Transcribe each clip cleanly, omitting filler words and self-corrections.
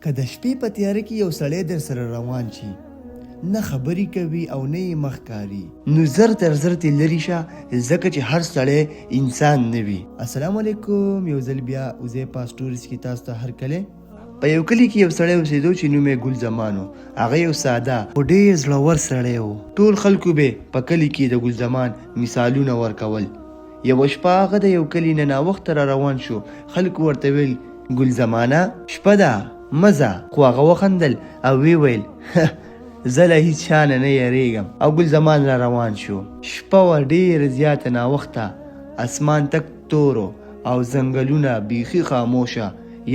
که د شپې په تیاره کې یو سړی در سره روان شي، نه خبرې کوي او نه یې مخ کاري، نو زر تر زر ترې لرې شه، ځکه چې هر سړی انسان نه وي. السلام علیکم. یو ځل بیا حذیفه سټوریز کې تاسو ته هرکلی. په یو کلي کې یو سړی اوسېدو چې نوم یې ګل زمان و. هغه یو ساده خو ډېر زړور سړی و. ټول خلکو به په کلي کې د ګل زمان مثالونه ورکول. یوه شپه هغه د یو کلي نه ناوخته را روان شو. خلکو ورته ویل ګل زمانه شپه ده مزه، خو هغه وخندل او وی ویل زه له هیڅ شا نه یریږم. او ګل زمان را روان شو. شپه وه ډېره زیاته ناوخته، اسمان تک تورو او ځنګلونه بیخي خاموشه.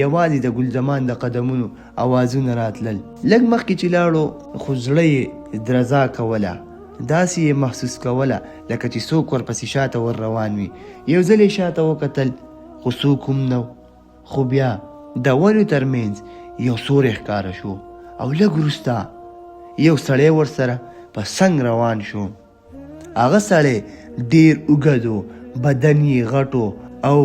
یوازې د ګل زمان د قدمونو اوازونه راتلل. لږ مخکې چې لاړو خو زړه یې درزا کوله، داسې یې محسوس کوله لکه چې څوک ورپسې شاته ور روان وي. یو ځل یې شاته وکتل خو څوک هم نه، خو بیا د ونو ترمنځ یو سوری ښکاره شو او لږ وروسته یو سړی ورسره په څنګ روان شو. هغه سړی ډېر اوږد و، بدن یې غټ او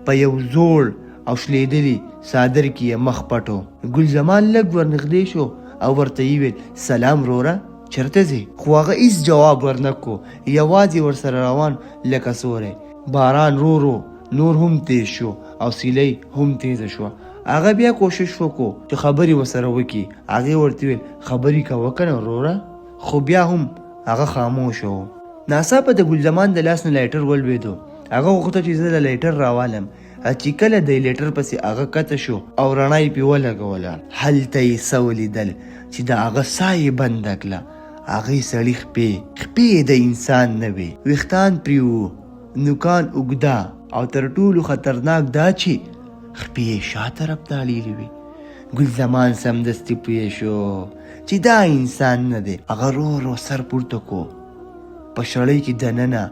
په یو زوړ او شلیدلي څادر کې یې مخ پټ و. ګل زمان لږ ورنږدې شو او ورته یې ویل سلام وروره، چېرته ځې؟ خو هغه هېڅ جواب ورنکړو، یوازې ورسره روان لکه سوری. باران رو نور هم تیز شو او سیلۍ هم تیزه شوه. هغه بیا کوشش وکړو چې خبرې ورسره وکړي. هغې ورته ویل خبرې کوه که نه وروره، خو بیا هم هغه خاموشه و. ناڅاپه د ګل زمان د لاس نه لایټر ولوېدو. هغه غوښته چې زه د لایټر راوالم. چې کله د لایټر پسې هغه کته شو او رڼا یې پرې ولګوله، هلته یې څه ولیدل چې د هغه ساه یې بنده کړله. هغې سړي خپې د انسان نه وې، ویښتان پرې وو، نوکان اوږده او تر ټولو خطرناک دا چې خپې یې شا طرف ته اړېلې وې. ګل زمان سمدستي پوه شو چې دا انسان نه دی. هغه رو سر پورته کو. په شړۍ کې دننه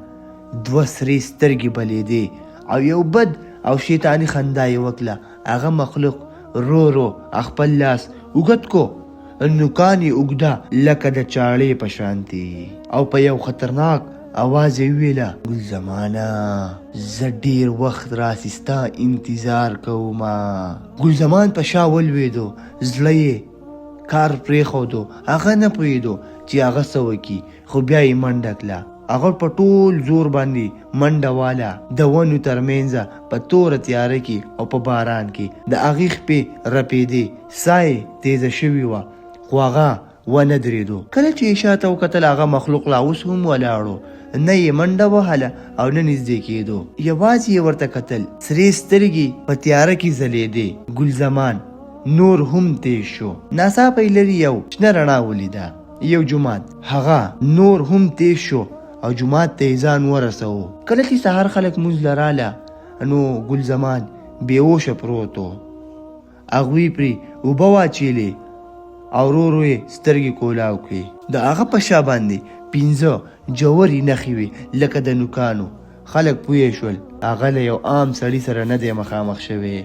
2 سرې سترګې بلېدې او یو بد او شیطاني خندا یې وکړه. هغه مخلوق رو خپل لاس اوږد کو، نوکان یې اوږده لکه د چاړې په شانتې، او په یو خطرناک اواز یې وویله ګل زمانه زه ډېر وخت راسې ستا انتظار کومه. ګل زمان په شا ولوېدو، زړه یې کار پرېښودو. هغه نه پوهېدو چې هغه څه وکړي، خو بیا یې منډه کړه. هغه په ټول زور باندې منډه واله د ونو ترمنځه په توره تیاره کې او په باران کې. د هغې خپې رپېدې، ساه یې تیزه شوې وه، خو هغه ونه درېدو. کله چې یې شاته وکتل هغه مخلوق لا اوس هم ولاړو، نه یې منډه وهله او نه نږدې کېدو. یوازې یې ورته کتل. سرې سترګې په تیاره کې ځلېدې. ګل زمان نور هم تیز شو. ناڅاپه یې لرې یو شنه رڼا ولیده، یو جومات. هغه نور هم تیز شو او جومات ته یې ځان ورسوه. کله چې سهار خلک مونځ له راله، نو ګل زمان بېهوشه پروت و. هغوی پرې اوبه واچېلې او ورو یې سترګې کولاو کړې. د هغه په شا باندې 5 جوورې نښې وې لکه د نوکانو. خلک پوه شول هغه له یو عام سړي سره نه دی مخامخ شوی.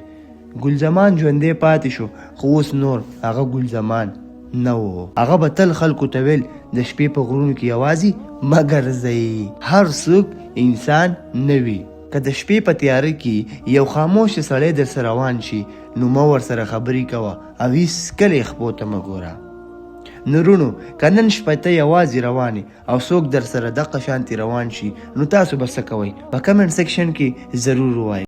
ګل زمان ژوندی پاتې شو، خو اوس نور هغه ګل زمان نه و. هغه به تل خلکو ته ویل د شپې په غرونو کې یوازې مه ګرځئ، هر څوک انسان نه وي. که د شپې په تیاره کې یو خاموشه سړی در سره روان شي، نو مه ورسره خبرې کوه او هېڅکله یې خپو ته مه ګوره. نورونو که نن شپه ته یوازې روانې او څوک در سره دغه شانتې روان شي، نو تاسو به څه کوئ؟ په کمنټ سیکشن کې ضرور ووایئ.